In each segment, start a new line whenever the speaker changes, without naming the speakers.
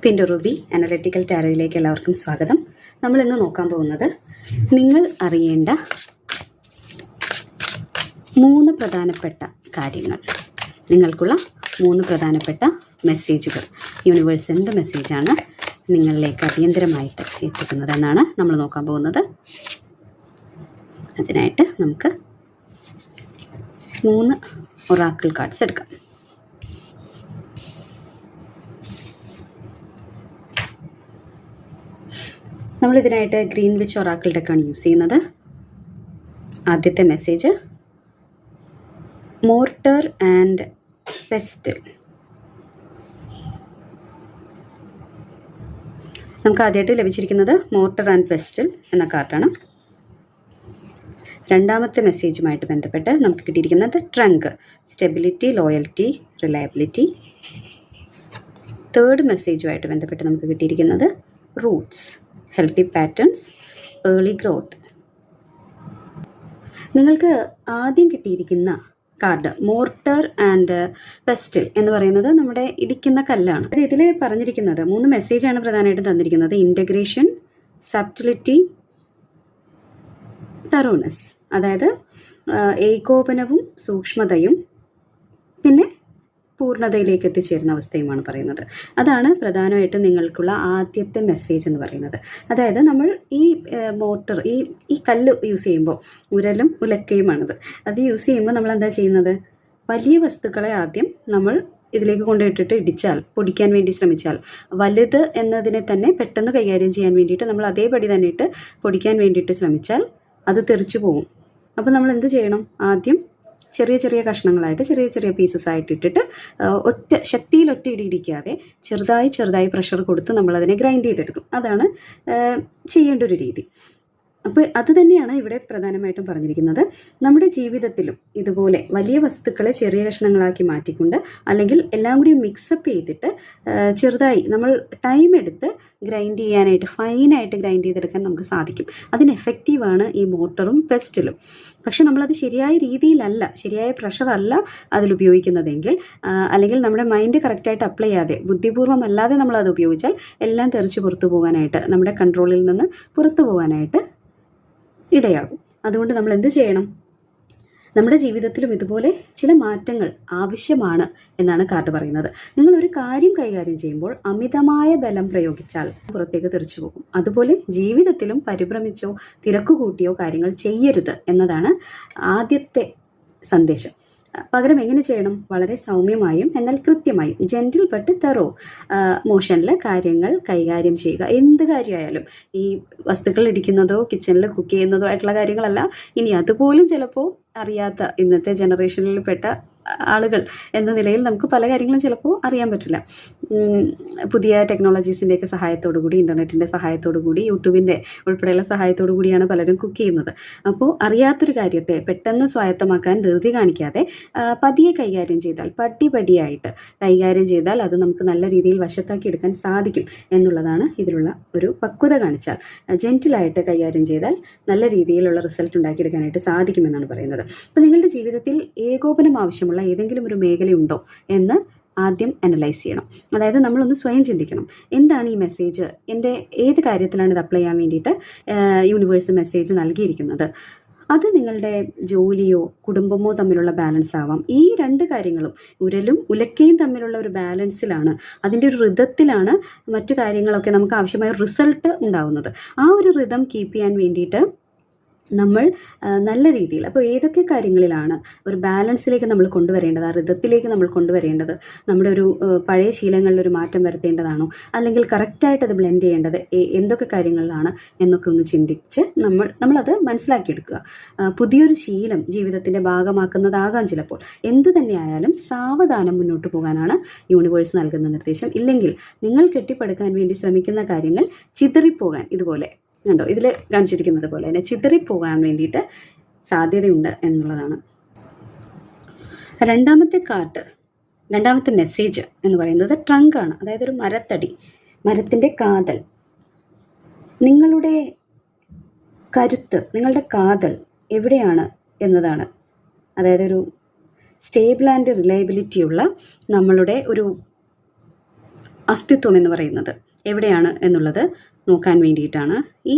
പിൻഡു Ruby analytical ടാരോയിലേക്ക് എല്ലാവർക്കും സ്വാഗതം. നമ്മൾ ഇന്ന് നോക്കാൻ പോകുന്നത് നിങ്ങൾ അറിയേണ്ട 3 പ്രധാനപ്പെട്ട കാര്യങ്ങൾ, നിങ്ങൾക്കുള്ള 3 പ്രധാനപ്പെട്ട മെസ്സേജുകൾ. യൂണിവേഴ്സ് എന്ത് മെസ്സേജാണ് നിങ്ങളിലേക്ക് അടിയന്തരമായിട്ട് എത്തിക്കുന്നതെന്നാണ് നമ്മൾ നോക്കാൻ പോകുന്നത്. അതിനായിട്ട് നമുക്ക് 3 ഒറാക്കിൾ കാർഡ്സ് എടുക്കാം. നമ്മളിതിനായിട്ട് ഗ്രീൻ വിച്ച് ഒറാക്കിൾ ഡെക്കാണ് യൂസ് ചെയ്യുന്നത്. ആദ്യത്തെ മെസ്സേജ് മോർട്ടർ ആൻഡ് പെസ്റ്റൽ. നമുക്ക് ആദ്യമായിട്ട് ലഭിച്ചിരിക്കുന്നത് മോർട്ടർ ആൻഡ് പെസ്റ്റൽ എന്ന കാർഡാണ്. രണ്ടാമത്തെ മെസ്സേജുമായിട്ട് ബന്ധപ്പെട്ട് നമുക്ക് കിട്ടിയിരിക്കുന്നത് trunk, stability, loyalty, reliability. Third മെസ്സേജുമായിട്ട് ബന്ധപ്പെട്ട് നമുക്ക് കിട്ടിയിരിക്കുന്നത് roots, healthy patterns, early growth. നിങ്ങൾക്ക് ആദ്യം കിട്ടിയിരിക്കുന്ന കാർഡ് മോർട്ടർ ആൻഡ് പെസ്റ്റൽ എന്ന് പറയുന്നത് നമ്മുടെ ഇടിക്കുന്ന കല്ലാണ്. അത് ഇതിൽ പറഞ്ഞിരിക്കുന്നത് 3 മെസ്സേജാണ് പ്രധാനമായിട്ടും തന്നിരിക്കുന്നത്. ഇൻ്റഗ്രേഷൻ, സബ്റ്റിലിറ്റി, തറോനസ്, അതായത് ഏകോപനവും സൂക്ഷ്മതയും പിന്നെ പൂർണ്ണതയിലേക്ക് എത്തിച്ചേരുന്ന അവസ്ഥയുമാണ് പറയുന്നത്. അതാണ് പ്രധാനമായിട്ടും നിങ്ങൾക്കുള്ള ആദ്യത്തെ മെസ്സേജ് എന്ന് പറയുന്നത്. അതായത് നമ്മൾ ഈ മോട്ടർ, ഈ കല്ല് യൂസ് ചെയ്യുമ്പോൾ, ഉരലും ഉലക്കയുമാണത്, അത് യൂസ് ചെയ്യുമ്പോൾ നമ്മൾ എന്താ ചെയ്യുന്നത്? വലിയ വസ്തുക്കളെ ആദ്യം നമ്മൾ ഇതിലേക്ക് കൊണ്ടുപോയിട്ടിട്ട് ഇടിച്ചാൽ, പൊടിക്കാൻ വേണ്ടി ശ്രമിച്ചാൽ, വലുത് എന്നതിനെ തന്നെ പെട്ടെന്ന് കൈകാര്യം ചെയ്യാൻ വേണ്ടിയിട്ട് നമ്മൾ അതേപടി തന്നെ ഇട്ട് പൊടിക്കാൻ വേണ്ടിയിട്ട് ശ്രമിച്ചാൽ അത് തെറിച്ചു പോകും. അപ്പോൾ നമ്മൾ എന്ത് ചെയ്യണം? ആദ്യം ചെറിയ ചെറിയ കഷ്ണങ്ങളായിട്ട്, ചെറിയ ചെറിയ പീസസ് ആയിട്ട് ഇട്ടിട്ട് ശക്തിയിൽ ഒറ്റ ഇടി ഇടിക്കാതെ ചെറുതായി പ്രഷർ കൊടുത്ത് നമ്മളതിനെ ഗ്രൈൻഡ് ചെയ്തെടുക്കും. അതാണ് ചെയ്യേണ്ട ഒരു രീതി. അപ്പോൾ അത് തന്നെയാണ് ഇവിടെ പ്രധാനമായിട്ടും പറഞ്ഞിരിക്കുന്നത്. നമ്മുടെ ജീവിതത്തിലും ഇതുപോലെ വലിയ വസ്തുക്കളെ ചെറിയ കഷ്ണങ്ങളാക്കി മാറ്റിക്കൊണ്ട്, അല്ലെങ്കിൽ എല്ലാം കൂടി മിക്സപ്പ് ചെയ്തിട്ട് ചെറുതായി നമ്മൾ ടൈം എടുത്ത് ഗ്രൈൻഡ് ചെയ്യാനായിട്ട്, ഫൈനായിട്ട് ഗ്രൈൻഡ് ചെയ്തെടുക്കാൻ നമുക്ക് സാധിക്കും. അതിന് എഫക്റ്റീവാണ് ഈ മോട്ടറും പെസ്റ്റലും. പക്ഷെ നമ്മളത് ശരിയായ രീതിയിലല്ല, ശരിയായ പ്രഷറല്ല അതിലുപയോഗിക്കുന്നതെങ്കിൽ, അല്ലെങ്കിൽ നമ്മുടെ മൈൻഡ് കറക്റ്റായിട്ട് അപ്ലൈ ചെയ്യാതെ, ബുദ്ധിപൂർവ്വം അല്ലാതെ നമ്മളത് ഉപയോഗിച്ചാൽ എല്ലാം തെറിച്ച് പുറത്തു പോകാനായിട്ട്, നമ്മുടെ കൺട്രോളിൽ നിന്ന് പുറത്തു പോകാനായിട്ട് ഇടയാകും. അതുകൊണ്ട് നമ്മൾ എന്ത് ചെയ്യണം? നമ്മുടെ ജീവിതത്തിലും ഇതുപോലെ ചില മാറ്റങ്ങൾ ആവശ്യമാണ് എന്നാണ് കാർഡ് പറയുന്നത്. നിങ്ങളൊരു കാര്യം കൈകാര്യം ചെയ്യുമ്പോൾ അമിതമായ ബലം പ്രയോഗിച്ചാൽ പുറത്തേക്ക് തെറിച്ചു പോകും. അതുപോലെ ജീവിതത്തിലും പരിഭ്രമിച്ചോ തിരക്കുകൂട്ടിയോ കാര്യങ്ങൾ ചെയ്യരുത് എന്നതാണ് ആദ്യത്തെ സന്ദേശം. പകരം എങ്ങനെ ചെയ്യണം? വളരെ സൗമ്യമായും എന്നാൽ കൃത്യമായും, ജെൻറ്റിൽ ബട്ട് തെറോ മോഷനിൽ കാര്യങ്ങൾ കൈകാര്യം ചെയ്യുക. എന്ത് കാര്യമായാലും, ഈ വസ്തുക്കൾ ഇടിക്കുന്നതോ കിച്ചണിൽ കുക്ക് ചെയ്യുന്നതോ ആയിട്ടുള്ള കാര്യങ്ങളല്ല. ഇനി അതുപോലും ചിലപ്പോൾ അറിയാത്ത ഇന്നത്തെ ജനറേഷനിൽ പെട്ട ആളുകൾ എന്ന നിലയിൽ നമുക്ക് പല കാര്യങ്ങളും ചിലപ്പോൾ അറിയാൻ പറ്റില്ല. പുതിയ ടെക്നോളജീസിൻ്റെയൊക്കെ സഹായത്തോടു കൂടി, ഇൻ്റർനെറ്റിൻ്റെ സഹായത്തോടു കൂടി, യൂട്യൂബിൻ്റെ ഉൾപ്പെടെയുള്ള സഹായത്തോടു കൂടിയാണ് പലരും കുക്ക് ചെയ്യുന്നത്. അപ്പോൾ അറിയാത്തൊരു കാര്യത്തെ പെട്ടെന്ന് സ്വായത്തമാക്കാൻ ധൃതി കാണിക്കാതെ പതിയെ കൈകാര്യം ചെയ്താൽ, പടിയായിട്ട് കൈകാര്യം ചെയ്താൽ അത് നമുക്ക് നല്ല രീതിയിൽ വശത്താക്കി എടുക്കാൻ സാധിക്കും എന്നുള്ളതാണ് ഇതിലുള്ള ഒരു പക്വത. കാണിച്ചാൽ, ജെൻറ്റിലായിട്ട് കൈകാര്യം ചെയ്താൽ നല്ല രീതിയിലുള്ള റിസൾട്ട് ഉണ്ടാക്കിയെടുക്കാനായിട്ട് സാധിക്കുമെന്നാണ് പറയുന്നത്. അപ്പോൾ നിങ്ങളുടെ ജീവിതത്തിൽ ഏകോപനം ആവശ്യമുള്ള ഏതെങ്കിലും ഒരു മേഖലയുണ്ടോ എന്ന് ആദ്യം അനലൈസ് ചെയ്യണം. അതായത് നമ്മളൊന്ന് സ്വയം ചിന്തിക്കണം, എന്താണ് ഈ മെസ്സേജ്, എൻ്റെ ഏത് കാര്യത്തിലാണ് ഇത് അപ്ലൈ ചെയ്യാൻ വേണ്ടിയിട്ട് യൂണിവേഴ്സ് മെസ്സേജ് നൽകിയിരിക്കുന്നത്. അത് നിങ്ങളുടെ ജോലിയോ കുടുംബമോ തമ്മിലുള്ള ബാലൻസ് ആവാം. ഈ 2 കാര്യങ്ങളും, ഉരലും ഉലക്കയും തമ്മിലുള്ള ഒരു ബാലൻസിലാണ്, അതിൻ്റെ ഒരു റിതത്തിലാണ് മറ്റു കാര്യങ്ങളൊക്കെ നമുക്ക് ആവശ്യമായ റിസൾട്ട് ഉണ്ടാവുന്നത്. ആ ഒരു റിതം കീപ്പ് ചെയ്യാൻ വേണ്ടിയിട്ട് നമ്മൾ നല്ല രീതിയിൽ, അപ്പോൾ ഏതൊക്കെ കാര്യങ്ങളിലാണ് ഒരു ബാലൻസിലേക്ക് നമ്മൾ കൊണ്ടുവരേണ്ടത്, ആ റിതത്തിലേക്ക് നമ്മൾ കൊണ്ടുവരേണ്ടത്, നമ്മുടെ ഒരു പഴയ ശീലങ്ങളിലൊരു മാറ്റം വരുത്തേണ്ടതാണോ, അല്ലെങ്കിൽ കറക്റ്റായിട്ട് അത് ബ്ലെൻഡ് ചെയ്യേണ്ടത് എന്തൊക്കെ കാര്യങ്ങളിലാണ് എന്നൊക്കെ ഒന്ന് ചിന്തിച്ച് നമ്മളത് മനസ്സിലാക്കിയെടുക്കുക. പുതിയൊരു ശീലം ജീവിതത്തിൻ്റെ ഭാഗമാക്കുന്നതാകാം ചിലപ്പോൾ. എന്ത് തന്നെയായാലും സാവധാനം മുന്നോട്ട് പോകാനാണ് യൂണിവേഴ്സ് നൽകുന്ന നിർദ്ദേശം. ഇല്ലെങ്കിൽ നിങ്ങൾ കെട്ടിപ്പടുക്കാൻ വേണ്ടി ശ്രമിക്കുന്ന കാര്യങ്ങൾ ചിതറിപ്പോകാൻ, ഇതുപോലെ കണ്ടോ ഇതിൽ കാണിച്ചിരിക്കുന്നത് പോലെ തന്നെ ചിതറിപ്പോകാൻ വേണ്ടിയിട്ട് സാധ്യതയുണ്ട് എന്നുള്ളതാണ്. രണ്ടാമത്തെ മെസ്സേജ് എന്ന് പറയുന്നത് ട്രങ്കാണ്. അതായത് ഒരു മരത്തടി, മരത്തിൻ്റെ കാതൽ, നിങ്ങളുടെ കരുത്ത്, നിങ്ങളുടെ കാതൽ എവിടെയാണ് എന്നതാണ്. അതായത് ഒരു സ്റ്റേബിൾ ആൻഡ് റിലയബിലിറ്റിയുള്ള നമ്മളുടെ ഒരു അസ്തിത്വം എന്ന് പറയുന്നത് എവിടെയാണ് എന്നുള്ളത് നോക്കാൻ വേണ്ടിയിട്ടാണ് ഈ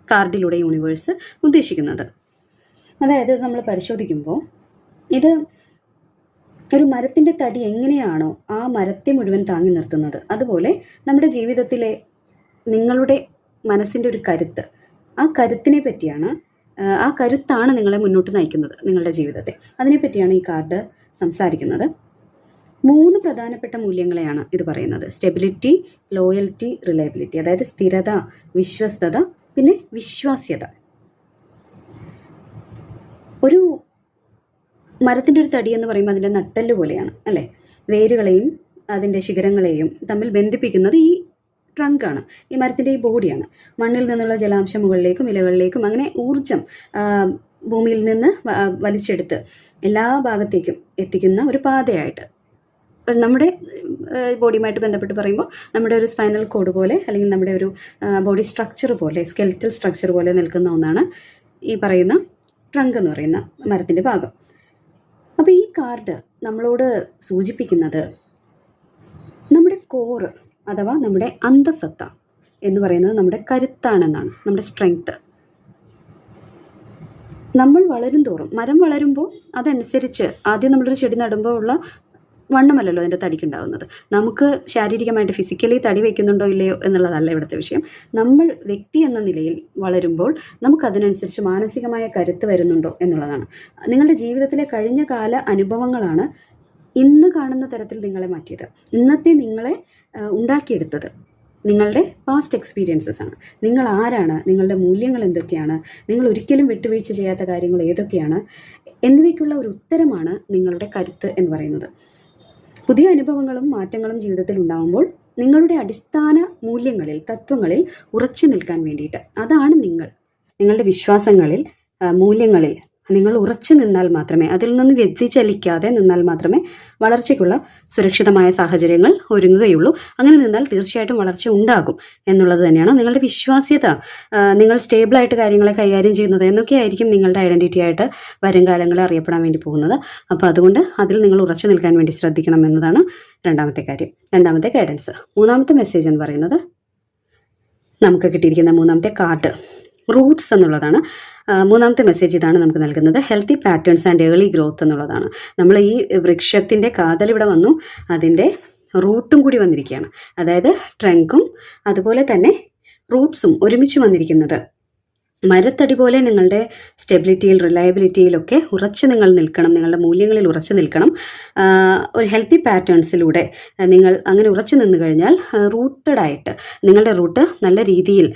കാർഡിലൂടെ യൂണിവേഴ്സ് ഉദ്ദേശിക്കുന്നത്. അതായത് നമ്മൾ പരിശോധിക്കുമ്പോൾ ഇത് ഒരു മരത്തിൻ്റെ തടി എങ്ങനെയാണോ ആ മരത്തെ മുഴുവൻ താങ്ങി നിർത്തുന്നത്, അതുപോലെ നമ്മുടെ ജീവിതത്തിലെ നിങ്ങളുടെ മനസ്സിൻ്റെ ഒരു കരുത്ത്, ആ കരുത്തിനെ പറ്റിയാണ്, ആ കരുത്താണ് നിങ്ങളെ മുന്നോട്ട് നയിക്കുന്നത്, നിങ്ങളുടെ ജീവിതത്തെ. അതിനെപ്പറ്റിയാണ് ഈ കാർഡ് സംസാരിക്കുന്നത്. 3 പ്രധാനപ്പെട്ട മൂല്യങ്ങളെയാണ് ഇത് പറയുന്നത്. Stability, loyalty, reliability. അതായത് സ്ഥിരത, വിശ്വസ്തത, പിന്നെ വിശ്വാസ്യത. ഒരു മരത്തിൻ്റെ ഒരു തടി എന്ന് പറയുമ്പോൾ അതിൻ്റെ നട്ടെല്ല് പോലെയാണ് അല്ലേ. വേരുകളെയും അതിൻ്റെ ശിഖരങ്ങളെയും തമ്മിൽ ബന്ധിപ്പിക്കുന്നത് ഈ ട്രങ്കാണ്, ഈ മരത്തിൻ്റെ ഈ ബോഡിയാണ്. മണ്ണിൽ നിന്നുള്ള ജലാംശം മുകളിലേക്കും ഇലകളിലേക്കും അങ്ങനെ ഊർജം ഭൂമിയിൽ നിന്ന് വലിച്ചെടുത്ത് എല്ലാ ഭാഗത്തേക്കും എത്തിക്കുന്ന ഒരു പാതയായിട്ട് നമ്മുടെ ബോഡിയുമായിട്ട് ബന്ധപ്പെട്ട് പറയുമ്പോൾ നമ്മുടെ ഒരു സ്പൈനൽ കോഡ് പോലെ, അല്ലെങ്കിൽ നമ്മുടെ ഒരു ബോഡി സ്ട്രക്ചർ പോലെ, സ്കെൽറ്റൽ സ്ട്രക്ചർ പോലെ നിൽക്കുന്ന ഒന്നാണ് ഈ പറയുന്ന ട്രങ്ക് എന്ന് പറയുന്ന മരത്തിൻ്റെ ഭാഗം. അപ്പോൾ ഈ കാർഡ് നമ്മളോട് സൂചിപ്പിക്കുന്നത് നമ്മുടെ കോറ് അഥവാ നമ്മുടെ അന്തസത്ത എന്ന് പറയുന്നത് നമ്മുടെ കരുത്താണെന്നാണ്, നമ്മുടെ സ്ട്രെങ്ത്. നമ്മൾ വളരും തോറും, മരം വളരുമ്പോൾ അതനുസരിച്ച് ആദ്യം നമ്മളൊരു ചെടി നടുമ്പോൾ ഉള്ള വണ്ണമല്ലല്ലോ അതിൻ്റെ തടിക്കുണ്ടാകുന്നത്. നമുക്ക് ശാരീരികമായിട്ട് ഫിസിക്കലി തടി വയ്ക്കുന്നുണ്ടോ ഇല്ലയോ എന്നുള്ളതല്ല ഇവിടുത്തെ വിഷയം. നമ്മൾ വ്യക്തി എന്ന നിലയിൽ വളരുമ്പോൾ നമുക്കതിനനുസരിച്ച് മാനസികമായ കരുത്ത് വരുന്നുണ്ടോ എന്നുള്ളതാണ്. നിങ്ങളുടെ ജീവിതത്തിലെ കഴിഞ്ഞ കാല അനുഭവങ്ങളാണ് ഇന്ന് കാണുന്ന തരത്തിൽ നിങ്ങളെ മാറ്റിയത്. ഇന്നത്തെ നിങ്ങളെ ഉണ്ടാക്കിയെടുത്തത് നിങ്ങളുടെ പാസ്റ്റ് എക്സ്പീരിയൻസസ് ആണ്. നിങ്ങൾ ആരാണ്, നിങ്ങളുടെ മൂല്യങ്ങൾ എന്തൊക്കെയാണ്, നിങ്ങൾ ഒരിക്കലും വിട്ടുവീഴ്ച ചെയ്യാത്ത കാര്യങ്ങൾ ഏതൊക്കെയാണ് എന്നിവയ്ക്കുള്ള ഒരു ഉത്തരമാണ് നിങ്ങളുടെ കരുത്ത് എന്ന് പറയുന്നത്. പുതിയ അനുഭവങ്ങളും മാറ്റങ്ങളും ജീവിതത്തിൽ ഉണ്ടാകുമ്പോൾ നിങ്ങളുടെ അടിസ്ഥാന മൂല്യങ്ങളിൽ, തത്വങ്ങളിൽ ഉറച്ചു നിൽക്കാൻ വേണ്ടിയിട്ട്, അതാണ് നിങ്ങളുടെ വിശ്വാസങ്ങളിൽ, മൂല്യങ്ങളിൽ നിങ്ങൾ ഉറച്ചു നിന്നാൽ മാത്രമേ, അതിൽ നിന്ന് വ്യതിചലിക്കാതെ നിന്നാൽ മാത്രമേ വളർച്ചയ്ക്കുള്ള സുരക്ഷിതമായ സാഹചര്യങ്ങൾ ഒരുങ്ങുകയുള്ളൂ. അങ്ങനെ നിന്നാൽ തീർച്ചയായിട്ടും വളർച്ച ഉണ്ടാകും എന്നുള്ളത് തന്നെയാണ് നിങ്ങളുടെ വിശ്വാസ്യത. നിങ്ങൾ സ്റ്റേബിളായിട്ട് കാര്യങ്ങളെ കൈകാര്യം ചെയ്യുന്നത് എന്നൊക്കെയായിരിക്കും നിങ്ങളുടെ ഐഡൻറ്റിറ്റി ആയിട്ട് വരും കാലങ്ങളിൽ അറിയപ്പെടാൻ വേണ്ടി പോകുന്നത്. അപ്പോൾ അതുകൊണ്ട് അതിൽ നിങ്ങൾ ഉറച്ചു നിൽക്കാൻ വേണ്ടി ശ്രദ്ധിക്കണം എന്നതാണ് രണ്ടാമത്തെ കാര്യം, രണ്ടാമത്തെ ഗൈഡൻസ്. മൂന്നാമത്തെ മെസ്സേജ് എന്ന് പറയുന്നത് നമുക്ക് കിട്ടിയിരിക്കുന്ന മൂന്നാമത്തെ കാർഡ് റൂട്ട്സ് എന്നുള്ളതാണ്. മൂന്നാമത്തെ മെസ്സേജ് ഇതാണ് നമുക്ക് നൽകുന്നത്. Healthy patterns and early growth എന്നുള്ളതാണ്. നമ്മൾ ഈ വൃക്ഷത്തിൻ്റെ കാതൽ ഇവിടെ വന്നു, അതിൻ്റെ റൂട്ടും കൂടി വന്നിരിക്കുകയാണ്. അതായത് ട്രങ്കും അതുപോലെ തന്നെ റൂട്ട്സും ഒരുമിച്ച് വന്നിരിക്കുന്നത്. മരത്തടി പോലെ നിങ്ങളുടെ സ്റ്റെബിലിറ്റിയിൽ, റിലയബിലിറ്റിയിലൊക്കെ ഉറച്ച് നിങ്ങൾ നിൽക്കണം, നിങ്ങളുടെ മൂല്യങ്ങളിൽ ഉറച്ചു നിൽക്കണം. ഒരു ഹെൽത്തി പാറ്റേൺസിലൂടെ നിങ്ങൾ അങ്ങനെ ഉറച്ചു നിന്നു കഴിഞ്ഞാൽ റൂട്ടഡായിട്ട് നിങ്ങളുടെ റൂട്ട് നല്ല രീതിയിൽ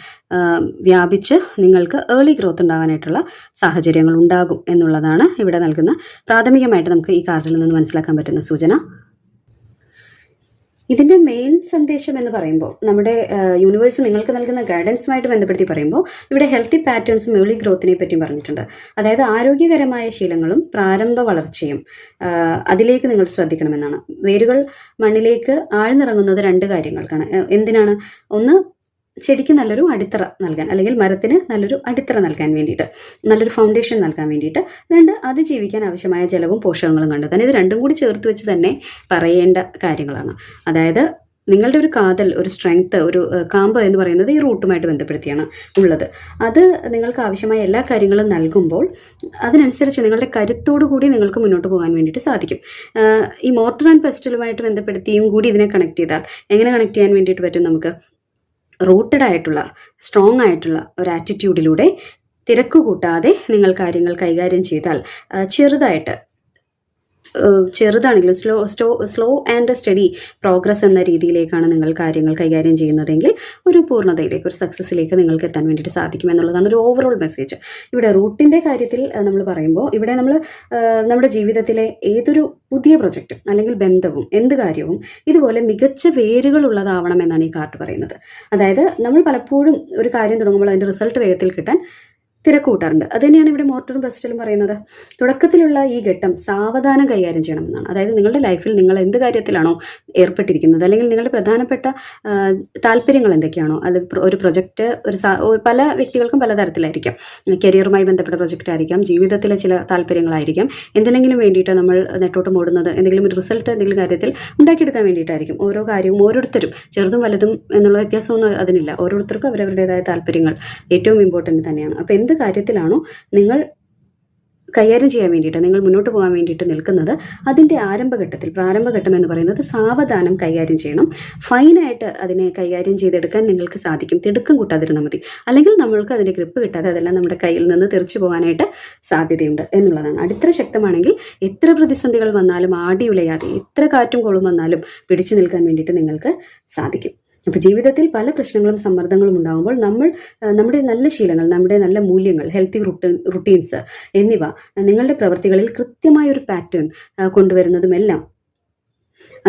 വ്യാപിച്ച് നിങ്ങൾക്ക് ഏർലി ഗ്രോത്ത് ഉണ്ടാകാനായിട്ടുള്ള സാഹചര്യങ്ങൾ ഉണ്ടാകും എന്നുള്ളതാണ് ഇവിടെ നൽകുന്ന പ്രാഥമികമായിട്ട് നമുക്ക് ഈ കാർഡിൽ നിന്ന് മനസ്സിലാക്കാൻ പറ്റുന്ന സൂചന. ഇതിൻ്റെ മെയിൻ സന്ദേശം എന്ന് പറയുമ്പോൾ നമ്മുടെ യൂണിവേഴ്സ് നിങ്ങൾക്ക് നൽകുന്ന ഗൈഡൻസുമായിട്ട് ബന്ധപ്പെടുത്തി പറയുമ്പോൾ ഇവിടെ ഹെൽത്തി പാറ്റേൺസും ഏർലി ഗ്രോത്തിനെ പറ്റിയും പറഞ്ഞിട്ടുണ്ട്. അതായത് ആരോഗ്യകരമായ ശീലങ്ങളും പ്രാരംഭ വളർച്ചയും അതിലേക്ക് നിങ്ങൾ ശ്രദ്ധിക്കണമെന്നാണ്. വേരുകൾ മണ്ണിലേക്ക് ആഴ്ന്നിറങ്ങുന്നത് 2 കാര്യങ്ങൾക്കാണ്. എന്തിനാണ്? ഒന്ന്, ചെടിക്ക് നല്ലൊരു അടിത്തറ നൽകാൻ, അല്ലെങ്കിൽ മരത്തിന് നല്ലൊരു അടിത്തറ നൽകാൻ വേണ്ടിയിട്ട്, നല്ലൊരു ഫൗണ്ടേഷൻ നൽകാൻ വേണ്ടിയിട്ട്. 2, അതിജീവിക്കാൻ ആവശ്യമായ ജലവും പോഷകങ്ങളും കണ്ടെത്താൻ. ഇത് രണ്ടും കൂടി ചേർത്ത് വെച്ച് തന്നെ പറയേണ്ട കാര്യങ്ങളാണ്. അതായത് നിങ്ങളുടെ ഒരു കാതൽ, ഒരു സ്ട്രെങ്ത്, ഒരു കാമ്പ് എന്ന് പറയുന്നത് ഈ റൂട്ടുമായിട്ട് ബന്ധപ്പെടുത്തിയാണ് ഉള്ളത്. അത് നിങ്ങൾക്ക് ആവശ്യമായ എല്ലാ കാര്യങ്ങളും നൽകുമ്പോൾ അതിനനുസരിച്ച് നിങ്ങളുടെ കരുത്തോടു കൂടി നിങ്ങൾക്ക് മുന്നോട്ട് പോകാൻ വേണ്ടിയിട്ട് സാധിക്കും. ഈ മോർട്ടർ ആൻഡ് പെസ്റ്റലുമായിട്ട് ബന്ധപ്പെടുത്തിയും കൂടി ഇതിനെ കണക്ട് ചെയ്താൽ എങ്ങനെ കണക്ട് ചെയ്യാൻ വേണ്ടിയിട്ട് പറ്റും? നമുക്ക് റൂട്ടഡ് ആയിട്ടുള്ള, സ്ട്രോങ് ആയിട്ടുള്ള ഒരു ആറ്റിറ്റ്യൂഡിലൂടെ തിരക്ക് കൂട്ടാതെ നിങ്ങൾ കാര്യങ്ങൾ കൈകാര്യം ചെയ്താൽ ചെറുതാണെങ്കിലും സ്ലോ ആൻഡ് സ്റ്റഡി പ്രോഗ്രസ് എന്ന രീതിയിലേക്കാണ് നിങ്ങൾ കാര്യങ്ങൾ കൈകാര്യം ചെയ്യുന്നതെങ്കിൽ ഒരു പൂർണ്ണതയിലേക്ക്, ഒരു സക്സസ്സിലേക്ക് നിങ്ങൾക്ക് എത്താൻ വേണ്ടിയിട്ട് സാധിക്കും എന്നുള്ളതാണ് ഒരു ഓവറോൾ മെസ്സേജ്. ഇവിടെ റൂട്ടിൻ്റെ കാര്യത്തിൽ നമ്മൾ പറയുമ്പോൾ ഇവിടെ നമ്മൾ നമ്മുടെ ജീവിതത്തിലെ ഏതൊരു പുതിയ പ്രൊജക്റ്റും അല്ലെങ്കിൽ ബന്ധവും എന്ത് കാര്യവും ഇതുപോലെ മികച്ച വേരുകളുള്ളതാവണം എന്നാണ് ഈ കാർഡ് പറയുന്നത്. അതായത് നമ്മൾ പലപ്പോഴും ഒരു കാര്യം തുടങ്ങുമ്പോൾ അതിൻ്റെ റിസൾട്ട് വേഗത്തിൽ കിട്ടാൻ തിരക്ക് കൂട്ടാറുണ്ട്. അത് തന്നെയാണ് ഇവിടെ മോർട്ടറും പെസ്റ്റലും പറയുന്നത്. തുടക്കത്തിലുള്ള ഈ ഘട്ടം സാവധാനം കൈകാര്യം ചെയ്യണമെന്നാണ്. അതായത് നിങ്ങളുടെ ലൈഫിൽ നിങ്ങൾ എന്ത് കാര്യത്തിലാണോ ഏർപ്പെട്ടിരിക്കുന്നത്, അല്ലെങ്കിൽ നിങ്ങളുടെ പ്രധാനപ്പെട്ട താല്പര്യങ്ങൾ എന്തൊക്കെയാണോ, അല്ലെങ്കിൽ ഒരു പ്രൊജക്റ്റ് പല വ്യക്തികൾക്കും പലതരത്തിലായിരിക്കാം. കരിയറുമായി ബന്ധപ്പെട്ട പ്രൊജക്റ്റ് ആയിരിക്കാം, ജീവിതത്തിലെ ചില താല്പര്യങ്ങളായിരിക്കാം, എന്തിനെങ്കിലും വേണ്ടിയിട്ട് നമ്മൾ നെട്ടോട്ടം ഓടുന്നത്, എന്തെങ്കിലും ഒരു റിസൾട്ട് എന്തെങ്കിലും കാര്യത്തിൽ ഉണ്ടാക്കിയെടുക്കാൻ വേണ്ടിയിട്ടായിരിക്കും. ഓരോ കാര്യവും ഓരോരുത്തരും ചെറുതും വലുതും എന്നുള്ള വ്യത്യാസമൊന്നും അതിനില്ല. ഓരോരുത്തർക്കും അവരവരുടേതായ താല്പര്യങ്ങൾ ഏറ്റവും ഇമ്പോർട്ടൻ്റ് തന്നെയാണ്. അപ്പോൾ എന്ത് കാര്യത്തിലാണോ നിങ്ങൾ കൈകാര്യം ചെയ്യാൻ വേണ്ടിയിട്ട്, നിങ്ങൾ മുന്നോട്ട് പോകാൻ വേണ്ടിയിട്ട് നിൽക്കുന്നത്, അതിൻ്റെ പ്രാരംഭഘട്ടം എന്ന് പറയുന്നത് സാവധാനം കൈകാര്യം ചെയ്യണം. ഫൈനായിട്ട് അതിനെ കൈകാര്യം ചെയ്തെടുക്കാൻ നിങ്ങൾക്ക് സാധിക്കും. തിടുക്കം കൂട്ടാതിരുന്നാൽ മതി. അല്ലെങ്കിൽ നമ്മൾക്ക് അതിൻ്റെ ഗ്രിപ്പ് കിട്ടാതെ അതെല്ലാം നമ്മുടെ കയ്യിൽ നിന്ന് തെറിച്ചു പോകാനായിട്ട് സാധ്യതയുണ്ട് എന്നുള്ളതാണ്. അടിത്തറ ശക്തമാണെങ്കിൽ എത്ര പ്രതിസന്ധികൾ വന്നാലും ആടിയുലയാതെ, എത്ര കാറ്റും കോളും വന്നാലും പിടിച്ചു നിൽക്കാൻ വേണ്ടിയിട്ട് നിങ്ങൾക്ക് സാധിക്കും. അപ്പോൾ ജീവിതത്തിൽ പല പ്രശ്നങ്ങളും സമ്മർദ്ദങ്ങളും ഉണ്ടാകുമ്പോൾ നമ്മൾ നമ്മുടെ നല്ല ശീലങ്ങൾ, നമ്മുടെ നല്ല മൂല്യങ്ങൾ, ഹെൽത്തി റുട്ടീൻസ് എന്നിവ നിങ്ങളുടെ പ്രവൃത്തികളിൽ കൃത്യമായൊരു പാറ്റേൺ കൊണ്ടുവരുന്നതുമെല്ലാം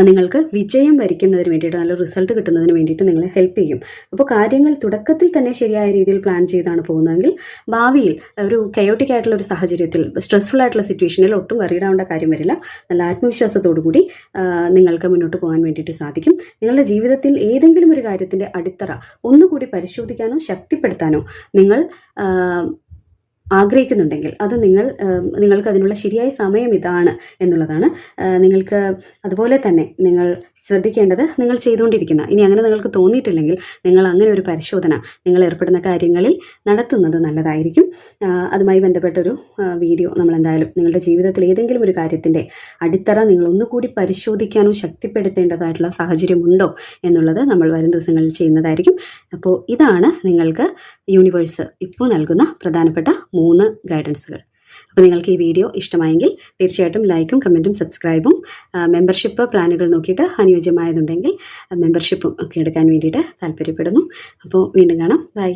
നിങ്ങൾക്ക് വിജയം വരിക്കുന്നതിന് വേണ്ടിയിട്ട്, നല്ല റിസൾട്ട് കിട്ടുന്നതിന് വേണ്ടിയിട്ട് നിങ്ങളെ ഹെൽപ്പ് ചെയ്യും. അപ്പോൾ കാര്യങ്ങൾ തുടക്കത്തിൽ തന്നെ ശരിയായ രീതിയിൽ പ്ലാൻ ചെയ്താണ് പോകുന്നതെങ്കിൽ ഭാവിയിൽ ഒരു കയോട്ടിക് ആയിട്ടുള്ള ഒരു സാഹചര്യത്തിൽ, സ്ട്രെസ്ഫുൾ ആയിട്ടുള്ള സിറ്റുവേഷനിൽ ഒട്ടും വറിയിടാവേണ്ട കാര്യം വരില്ല. നല്ല ആത്മവിശ്വാസത്തോടു കൂടി നിങ്ങൾക്ക് മുന്നോട്ട് പോകാൻ വേണ്ടിയിട്ട് സാധിക്കും. നിങ്ങളുടെ ജീവിതത്തിൽ ഏതെങ്കിലും ഒരു കാര്യത്തിൻ്റെ അടിത്തറ ഒന്നുകൂടി പരിശോധിക്കാനോ ശക്തിപ്പെടുത്താനോ നിങ്ങൾ ആഗ്രഹിക്കുന്നുണ്ടെങ്കിൽ അത് നിങ്ങൾക്ക് അതിനുള്ള ശരിയായ സമയം ഇതാണ് എന്നുള്ളതാണ്. നിങ്ങൾക്ക് അതുപോലെ തന്നെ നിങ്ങൾ ശ്രദ്ധിക്കേണ്ടത്, നിങ്ങൾ ചെയ്തുകൊണ്ടിരിക്കുന്ന, ഇനി അങ്ങനെ നിങ്ങൾക്ക് തോന്നിയിട്ടില്ലെങ്കിൽ നിങ്ങൾ അങ്ങനെ ഒരു പരിശോധന നിങ്ങൾ ഏർപ്പെടുന്ന കാര്യങ്ങളിൽ നടത്തുന്നത് നല്ലതായിരിക്കും. അതുമായി ബന്ധപ്പെട്ടൊരു വീഡിയോ നമ്മൾ എന്തായാലും നിങ്ങളുടെ ജീവിതത്തിൽ ഏതെങ്കിലും ഒരു കാര്യത്തിൻ്റെ അടിത്തറ നിങ്ങൾ ഒന്നുകൂടി പരിശോധിക്കാനോ ശക്തിപ്പെടുത്തേണ്ടതായിട്ടുള്ള സാഹചര്യമുണ്ടോ എന്നുള്ളത് നമ്മൾ വരും ദിവസങ്ങളിൽ ചെയ്യുന്നതായിരിക്കും. അപ്പോൾ ഇതാണ് നിങ്ങൾക്ക് യൂണിവേഴ്സ് ഇപ്പോൾ നൽകുന്ന പ്രധാനപ്പെട്ട 3 ഗൈഡൻസുകൾ. അപ്പോൾ നിങ്ങൾക്ക് ഈ വീഡിയോ ഇഷ്ടമായെങ്കിൽ തീർച്ചയായിട്ടും ലൈക്കും കമൻറ്റും സബ്സ്ക്രൈബും മെമ്പർഷിപ്പ് പ്ലാനുകൾ നോക്കിയിട്ട് അനുയോജ്യമായതുണ്ടെങ്കിൽ മെമ്പർഷിപ്പും ഒക്കെ എടുക്കാൻ വേണ്ടിയിട്ട് താല്പര്യപ്പെടുന്നു. അപ്പോൾ വീണ്ടും കാണാം. ബൈ.